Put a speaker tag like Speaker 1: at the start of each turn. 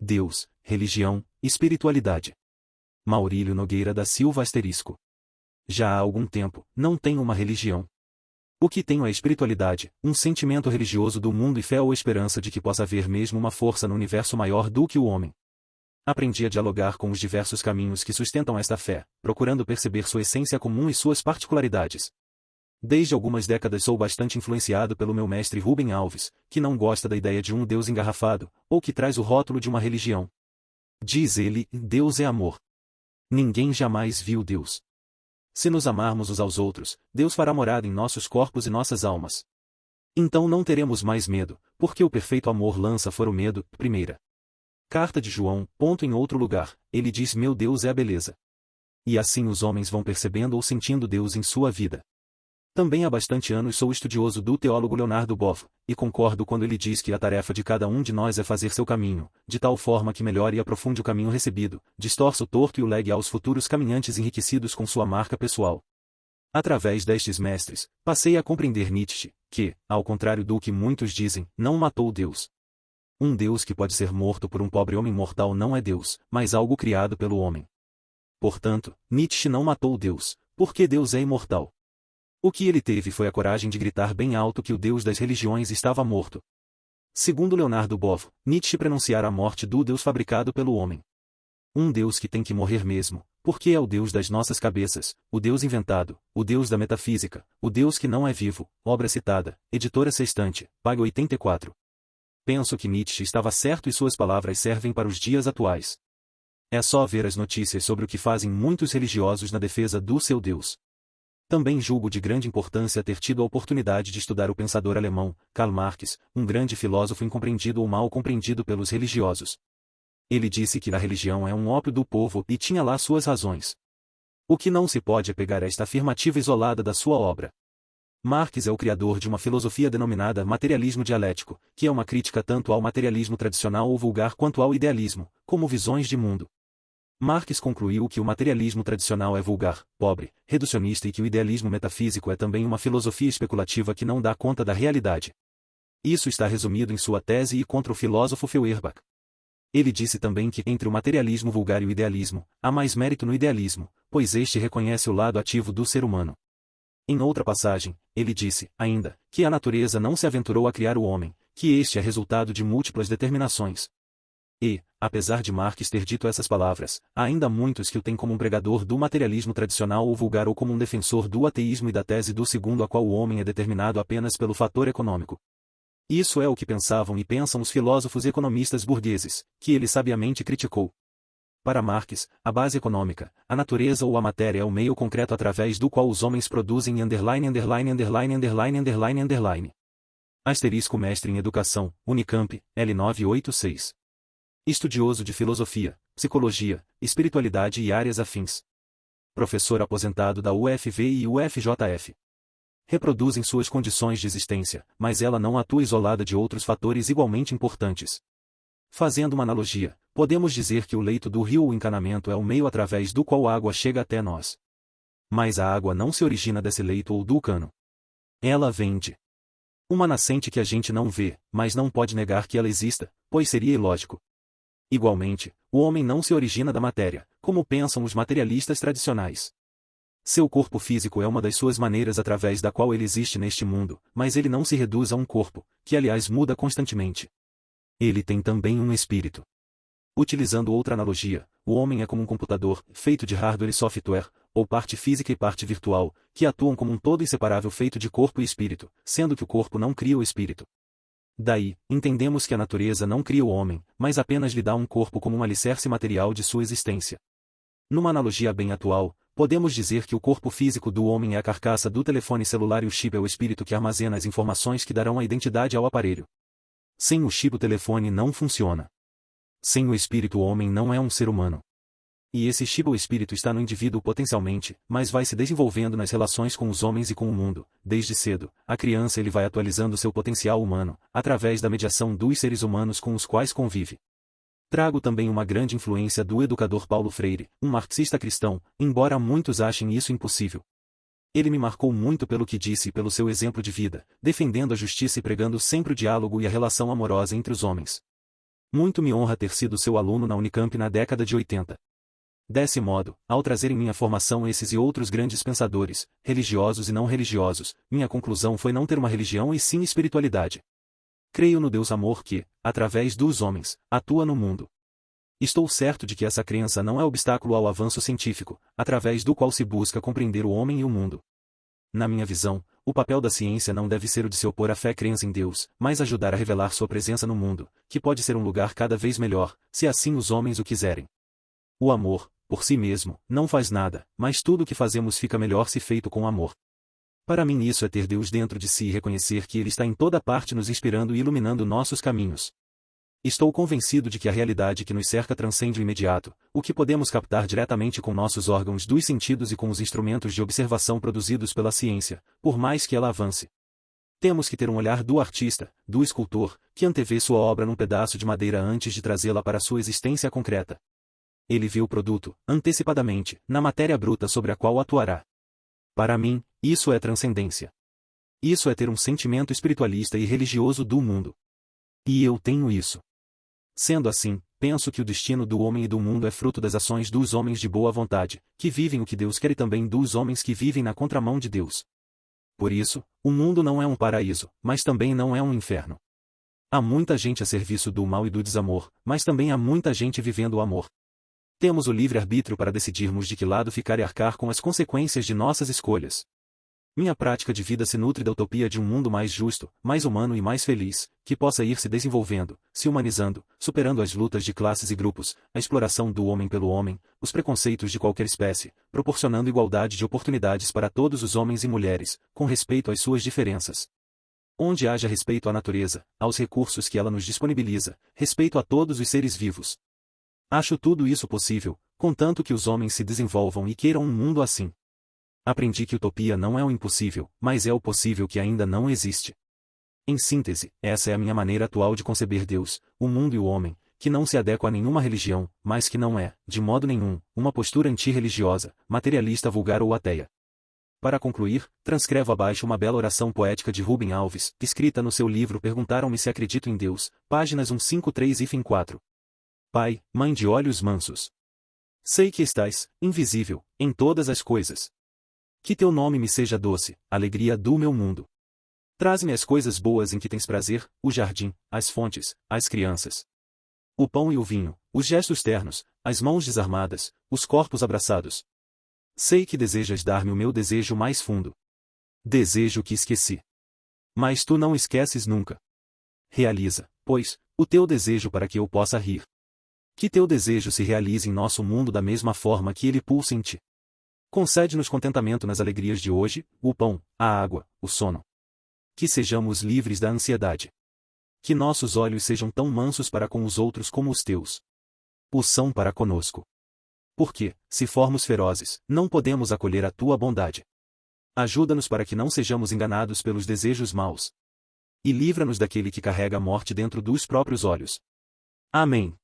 Speaker 1: Deus, religião, espiritualidade. Maurílio Nogueira da Silva *. Já há algum tempo, não tenho uma religião. O que tenho é espiritualidade, um sentimento religioso do mundo e fé ou esperança de que possa haver mesmo uma força no universo maior do que o homem. Aprendi a dialogar com os diversos caminhos que sustentam esta fé, procurando perceber sua essência comum e suas particularidades. Desde algumas décadas sou bastante influenciado pelo meu mestre Rubem Alves, que não gosta da ideia de um Deus engarrafado, ou que traz o rótulo de uma religião. Diz ele, Deus é amor. Ninguém jamais viu Deus. Se nos amarmos uns aos outros, Deus fará morada em nossos corpos e nossas almas. Então não teremos mais medo, porque o perfeito amor lança fora o medo. Primeira Carta de João, em outro lugar, ele diz: meu Deus é a beleza. E assim os homens vão percebendo ou sentindo Deus em sua vida. Também há bastante anos sou estudioso do teólogo Leonardo Boff, e concordo quando ele diz que a tarefa de cada um de nós é fazer seu caminho, de tal forma que melhore e aprofunde o caminho recebido, distorça o torto e o legue aos futuros caminhantes enriquecidos com sua marca pessoal. Através destes mestres, passei a compreender Nietzsche, que, ao contrário do que muitos dizem, não matou Deus. Um Deus que pode ser morto por um pobre homem mortal não é Deus, mas algo criado pelo homem. Portanto, Nietzsche não matou Deus, porque Deus é imortal. O que ele teve foi a coragem de gritar bem alto que o Deus das religiões estava morto. Segundo Leonardo Boff, Nietzsche prenunciara a morte do Deus fabricado pelo homem. Um Deus que tem que morrer mesmo, porque é o Deus das nossas cabeças, o Deus inventado, o Deus da metafísica, o Deus que não é vivo. Obra citada, Editora Sextante, página 84. Penso que Nietzsche estava certo e suas palavras servem para os dias atuais. É só ver as notícias sobre o que fazem muitos religiosos na defesa do seu Deus. Também julgo de grande importância ter tido a oportunidade de estudar o pensador alemão, Karl Marx, um grande filósofo incompreendido ou mal compreendido pelos religiosos. Ele disse que a religião é um ópio do povo e tinha lá suas razões. O que não se pode é pegar esta afirmativa isolada da sua obra. Marx é o criador de uma filosofia denominada materialismo dialético, que é uma crítica tanto ao materialismo tradicional ou vulgar quanto ao idealismo, como visões de mundo. Marx concluiu que o materialismo tradicional é vulgar, pobre, reducionista e que o idealismo metafísico é também uma filosofia especulativa que não dá conta da realidade. Isso está resumido em sua tese e contra o filósofo Feuerbach. Ele disse também que entre o materialismo vulgar e o idealismo, há mais mérito no idealismo, pois este reconhece o lado ativo do ser humano. Em outra passagem, ele disse, ainda, que a natureza não se aventurou a criar o homem, que este é resultado de múltiplas determinações. E, apesar de Marx ter dito essas palavras, há ainda muitos que o têm como um pregador do materialismo tradicional ou vulgar ou como um defensor do ateísmo e da tese do segundo a qual o homem é determinado apenas pelo fator econômico. Isso é o que pensavam e pensam os filósofos e economistas burgueses, que ele sabiamente criticou. Para Marx, a base econômica, a natureza ou a matéria é o meio concreto através do qual os homens produzem __________. Asterisco mestre em educação, Unicamp, L986. Estudioso de filosofia, psicologia, espiritualidade e áreas afins. Professor aposentado da UFV e UFJF. Reproduzem suas condições de existência, mas ela não atua isolada de outros fatores igualmente importantes. Fazendo uma analogia, podemos dizer que o leito do rio ou encanamento é o meio através do qual a água chega até nós. Mas a água não se origina desse leito ou do cano. Ela vem de uma nascente que a gente não vê, mas não pode negar que ela exista, pois seria ilógico. Igualmente, o homem não se origina da matéria, como pensam os materialistas tradicionais. Seu corpo físico é uma das suas maneiras através da qual ele existe neste mundo, mas ele não se reduz a um corpo, que aliás muda constantemente. Ele tem também um espírito. Utilizando outra analogia, o homem é como um computador, feito de hardware e software, ou parte física e parte virtual, que atuam como um todo inseparável feito de corpo e espírito, sendo que o corpo não cria o espírito. Daí, entendemos que a natureza não cria o homem, mas apenas lhe dá um corpo como um alicerce material de sua existência. Numa analogia bem atual, podemos dizer que o corpo físico do homem é a carcaça do telefone celular e o chip é o espírito que armazena as informações que darão a identidade ao aparelho. Sem o chip o telefone não funciona. Sem o espírito o homem não é um ser humano. E esse chip ou espírito está no indivíduo potencialmente, mas vai se desenvolvendo nas relações com os homens e com o mundo. Desde cedo, a criança ele vai atualizando seu potencial humano, através da mediação dos seres humanos com os quais convive. Trago também uma grande influência do educador Paulo Freire, um marxista cristão, embora muitos achem isso impossível. Ele me marcou muito pelo que disse e pelo seu exemplo de vida, defendendo a justiça e pregando sempre o diálogo e a relação amorosa entre os homens. Muito me honra ter sido seu aluno na Unicamp na década de 80. Desse modo, ao trazer em minha formação esses e outros grandes pensadores, religiosos e não religiosos, minha conclusão foi não ter uma religião e sim espiritualidade. Creio no Deus amor que, através dos homens, atua no mundo. Estou certo de que essa crença não é obstáculo ao avanço científico, através do qual se busca compreender o homem e o mundo. Na minha visão, o papel da ciência não deve ser o de se opor à fé-crença em Deus, mas ajudar a revelar sua presença no mundo, que pode ser um lugar cada vez melhor, se assim os homens o quiserem. O amor, por si mesmo, não faz nada, mas tudo o que fazemos fica melhor se feito com amor. Para mim isso é ter Deus dentro de si e reconhecer que Ele está em toda parte nos inspirando e iluminando nossos caminhos. Estou convencido de que a realidade que nos cerca transcende o imediato, o que podemos captar diretamente com nossos órgãos dos sentidos e com os instrumentos de observação produzidos pela ciência, por mais que ela avance. Temos que ter um olhar do artista, do escultor, que antevê sua obra num pedaço de madeira antes de trazê-la para sua existência concreta. Ele vê o produto, antecipadamente, na matéria bruta sobre a qual atuará. Para mim, isso é transcendência. Isso é ter um sentimento espiritualista e religioso do mundo. E eu tenho isso. Sendo assim, penso que o destino do homem e do mundo é fruto das ações dos homens de boa vontade, que vivem o que Deus quer e também dos homens que vivem na contramão de Deus. Por isso, o mundo não é um paraíso, mas também não é um inferno. Há muita gente a serviço do mal e do desamor, mas também há muita gente vivendo o amor. Temos o livre-arbítrio para decidirmos de que lado ficar e arcar com as consequências de nossas escolhas. Minha prática de vida se nutre da utopia de um mundo mais justo, mais humano e mais feliz, que possa ir se desenvolvendo, se humanizando, superando as lutas de classes e grupos, a exploração do homem pelo homem, os preconceitos de qualquer espécie, proporcionando igualdade de oportunidades para todos os homens e mulheres, com respeito às suas diferenças. Onde haja respeito à natureza, aos recursos que ela nos disponibiliza, respeito a todos os seres vivos. Acho tudo isso possível, contanto que os homens se desenvolvam e queiram um mundo assim. Aprendi que utopia não é o impossível, mas é o possível que ainda não existe. Em síntese, essa é a minha maneira atual de conceber Deus, o mundo e o homem, que não se adequa a nenhuma religião, mas que não é, de modo nenhum, uma postura antirreligiosa, materialista vulgar ou ateia. Para concluir, transcrevo abaixo uma bela oração poética de Rubem Alves, escrita no seu livro Perguntaram-me se acredito em Deus, páginas 153 e 4. Pai, mãe de olhos mansos. Sei que estás, invisível, em todas as coisas. Que teu nome me seja doce, alegria do meu mundo. Traze-me as coisas boas em que tens prazer, o jardim, as fontes, as crianças. O pão e o vinho, os gestos ternos, as mãos desarmadas, os corpos abraçados. Sei que desejas dar-me o meu desejo mais fundo. Desejo que esqueci. Mas tu não esqueces nunca. Realiza, pois, o teu desejo para que eu possa rir. Que teu desejo se realize em nosso mundo da mesma forma que ele pulsa em ti. Concede-nos contentamento nas alegrias de hoje, o pão, a água, o sono. Que sejamos livres da ansiedade. Que nossos olhos sejam tão mansos para com os outros como os teus. O são para conosco. Porque, se formos ferozes, não podemos acolher a tua bondade. Ajuda-nos para que não sejamos enganados pelos desejos maus. E livra-nos daquele que carrega a morte dentro dos próprios olhos. Amém.